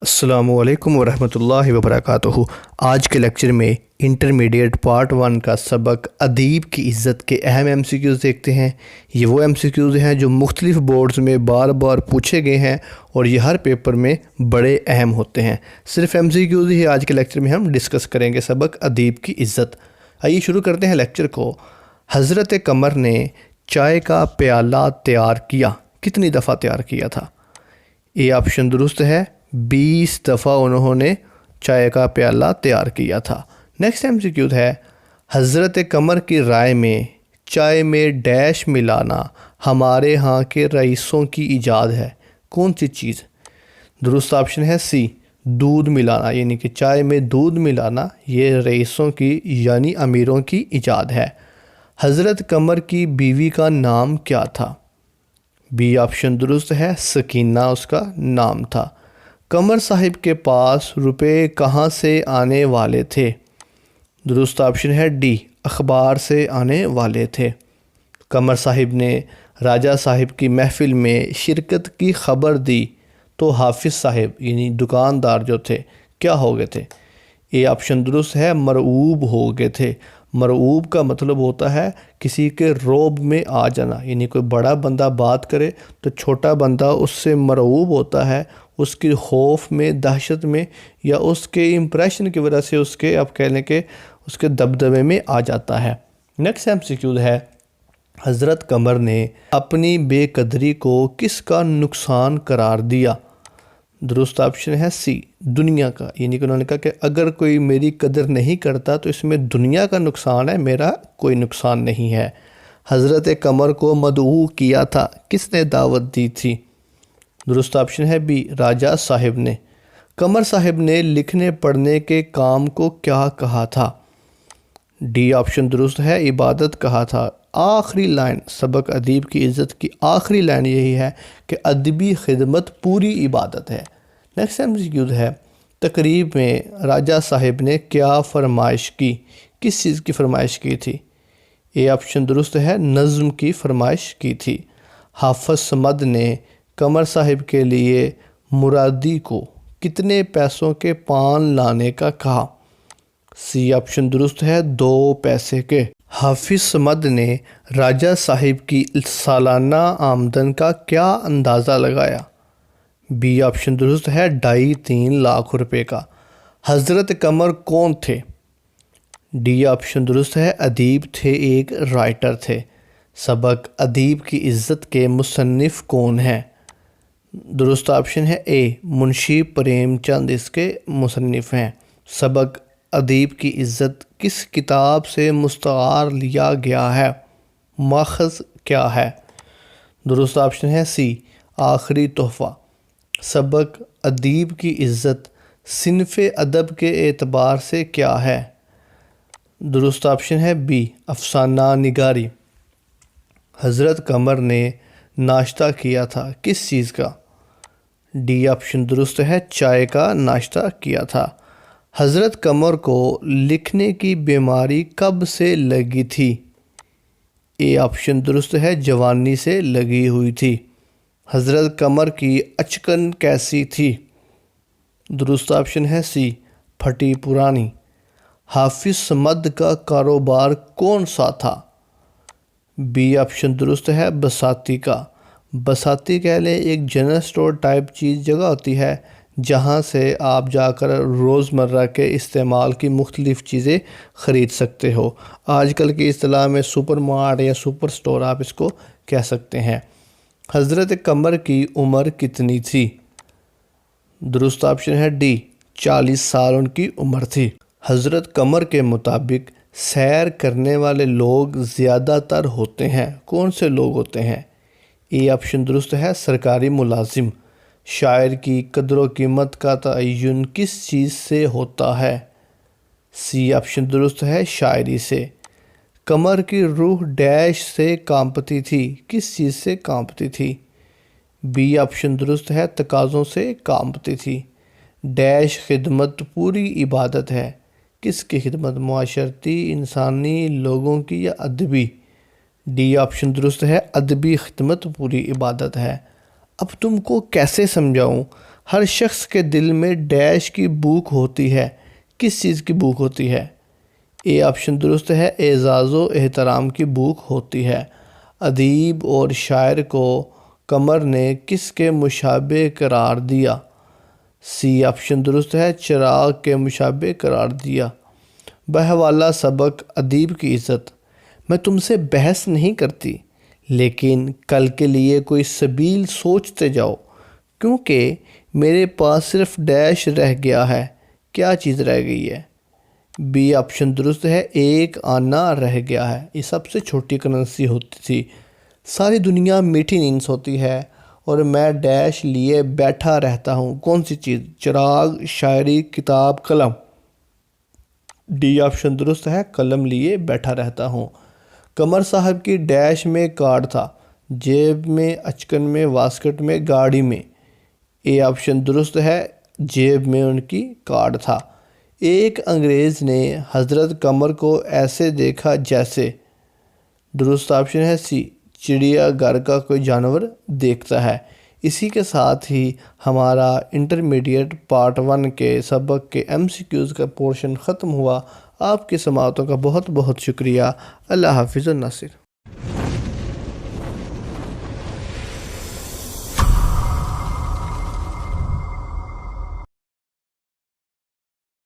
السلام علیکم ورحمۃ اللہ وبرکاتہ۔ آج کے لیکچر میں انٹرمیڈیٹ پارٹ 1 کا سبق ادیب کی عزت کے اہم ایم سی کیوز دیکھتے ہیں۔ یہ وہ ایم سی کیوز ہیں جو مختلف بورڈز میں بار بار پوچھے گئے ہیں اور یہ ہر پیپر میں بڑے اہم ہوتے ہیں۔ صرف ایم سی کیوز ہی آج کے لیکچر میں ہم ڈسکس کریں گے، سبق ادیب کی عزت۔ آئیے شروع کرتے ہیں لیکچر کو۔ حضرت قمر نے چائے کا پیالہ تیار کیا، کتنی دفعہ تیار کیا تھا؟ یہ آپشن درست ہے، 20 دفعہ انہوں نے چائے کا پیالہ تیار کیا تھا۔ نیکسٹ ایم سی کیو ہے، حضرت قمر کی رائے میں چائے میں ڈیش ملانا ہمارے ہاں کے رئیسوں کی ایجاد ہے، کون سی چیز؟ درست آپشن ہے سی، دودھ ملانا، یعنی کہ چائے میں دودھ ملانا یہ رئیسوں کی یعنی امیروں کی ایجاد ہے۔ حضرت قمر کی بیوی کا نام کیا تھا؟ بی آپشن درست ہے، سکینہ اس کا نام تھا۔ قمر صاحب کے پاس روپے کہاں سے آنے والے تھے؟ درست آپشن ہے ڈی، اخبار سے آنے والے تھے۔ قمر صاحب نے راجہ صاحب کی محفل میں شرکت کی خبر دی تو حافظ صاحب یعنی دکاندار جو تھے کیا ہو گئے تھے؟ یہ آپشن درست ہے، مرعوب ہو گئے تھے۔ مرعوب کا مطلب ہوتا ہے کسی کے روب میں آ جانا، یعنی کوئی بڑا بندہ بات کرے تو چھوٹا بندہ اس سے مرعوب ہوتا ہے، اس کی خوف میں، دہشت میں، یا اس کے امپریشن کی وجہ سے اس کے آپ کہہ لیں کہ اس کے دبدبے میں آ جاتا ہے۔ نیکسٹ ایم سی کیو ہے، حضرت قمر نے اپنی بے قدری کو کس کا نقصان قرار دیا؟ درست آپشن ہے سی، دنیا کا، یعنی کہ انہوں نے کہا کہ اگر کوئی میری قدر نہیں کرتا تو اس میں دنیا کا نقصان ہے، میرا کوئی نقصان نہیں ہے۔ حضرت قمر کو مدعو کیا تھا، کس نے دعوت دی تھی؟ درست آپشن ہے بی، راجہ صاحب نے۔ قمر صاحب نے لکھنے پڑھنے کے کام کو کیا کہا تھا؟ ڈی آپشن درست ہے، عبادت کہا تھا۔ آخری لائن سبق ادیب کی عزت کی آخری لائن یہی ہے کہ ادبی خدمت پوری عبادت ہے۔ نیکسٹ ایم سی کیو ہے، تقریب میں راجہ صاحب نے کیا فرمائش کی؟ کس چیز کی فرمائش کی تھی؟ یہ آپشن درست ہے، نظم کی فرمائش کی تھی۔ حافظ صمد نے قمر صاحب کے لیے مرادی کو کتنے پیسوں کے پان لانے کا کہا؟ سی آپشن درست ہے، 2 پیسے کے۔ حافظ صمد نے راجہ صاحب کی سالانہ آمدن کا کیا اندازہ لگایا؟ بی آپشن درست ہے، 2.5-3 لاکھ روپے کا۔ حضرت قمر کون تھے؟ ڈی آپشن درست ہے، ادیب تھے، ایک رائٹر تھے۔ سبق ادیب کی عزت کے مصنف کون ہیں؟ درست آپشن ہے اے، منشی پریم چند اس کے مصنف ہیں۔ سبق ادیب کی عزت کس کتاب سے مستعار لیا گیا ہے؟ ماخذ کیا ہے؟ درست آپشن ہے سی، آخری تحفہ۔ سبق ادیب کی عزت صنف ادب کے اعتبار سے کیا ہے؟ درست آپشن ہے بی، افسانہ نگاری۔ حضرت قمر نے ناشتہ کیا تھا، کس چیز کا؟ ڈی آپشن درست ہے، چائے کا ناشتہ کیا تھا۔ حضرت قمر کو لکھنے کی بیماری کب سے لگی تھی؟ اے آپشن درست ہے، جوانی سے لگی ہوئی تھی۔ حضرت قمر کی اچکن کیسی تھی؟ درست آپشن ہے سی، پھٹی پرانی۔ حافظ صمد کا کاروبار کون سا تھا؟ بی آپشن درست ہے، بساتی کا۔ بساتی کہہ لیں ایک جنرل اسٹور ٹائپ چیز جگہ ہوتی ہے جہاں سے آپ جا کر روزمرہ کے استعمال کی مختلف چیزیں خرید سکتے ہو۔ آج کل کی اصطلاح میں سپر مارٹ یا سپر سٹور آپ اس کو کہہ سکتے ہیں۔ حضرت قمر کی عمر کتنی تھی؟ درست آپشن ہے ڈی، 40 سال ان کی عمر تھی۔ حضرت قمر کے مطابق سیر کرنے والے لوگ زیادہ تر ہوتے ہیں، کون سے لوگ ہوتے ہیں؟ یہ آپشن درست ہے، سرکاری ملازم۔ شاعر کی قدر و قیمت کا تعین کس چیز سے ہوتا ہے؟ سی آپشن درست ہے، شاعری سے۔ قمر کی روح ڈیش سے کانپتی تھی، کس چیز سے کانپتی تھی؟ بی آپشن درست ہے، تقاضوں سے کانپتی تھی۔ ڈیش خدمت پوری عبادت ہے، کس کی خدمت؟ معاشرتی، انسانی، لوگوں کی یا ادبی؟ ڈی آپشن درست ہے، ادبی خدمت پوری عبادت ہے۔ اب تم کو کیسے سمجھاؤں؟ ہر شخص کے دل میں ڈیش کی بھوک ہوتی ہے، کس چیز کی بھوک ہوتی ہے؟ اے آپشن درست ہے، اعزاز و احترام کی بھوک ہوتی ہے۔ ادیب اور شاعر کو قمر نے کس کے مشابہ قرار دیا؟ سی آپشن درست ہے، چراغ کے مشابہ قرار دیا۔ بحوالہ سبق ادیب کی عزت۔ میں تم سے بحث نہیں کرتی، لیکن کل کے لیے کوئی سبیل سوچتے جاؤ، کیونکہ میرے پاس صرف ڈیش رہ گیا ہے۔ کیا چیز رہ گئی ہے؟ بی آپشن درست ہے، ایک آنا رہ گیا ہے۔ یہ سب سے چھوٹی کرنسی ہوتی تھی۔ ساری دنیا میٹھی نیند سوتی ہے اور میں ڈیش لیے بیٹھا رہتا ہوں۔ کون سی چیز؟ چراغ، شاعری، کتاب، قلم۔ ڈی آپشن درست ہے، قلم لیے بیٹھا رہتا ہوں۔ قمر صاحب کی ڈیش میں کارڈ تھا، جیب میں، اچکن میں، واسکٹ میں، گاڑی میں۔ اے آپشن درست ہے، جیب میں ان کی کارڈ تھا۔ ایک انگریز نے حضرت قمر کو ایسے دیکھا جیسے، درست آپشن ہے سی، چڑیا گھر کا کوئی جانور دیکھتا ہے۔ اسی کے ساتھ ہی ہمارا انٹرمیڈیٹ پارٹ 1 کے سبق کے MCQs کا پورشن ختم ہوا۔ آپ کی سماعتوں کا بہت بہت شکریہ۔ اللہ حافظ الناصر۔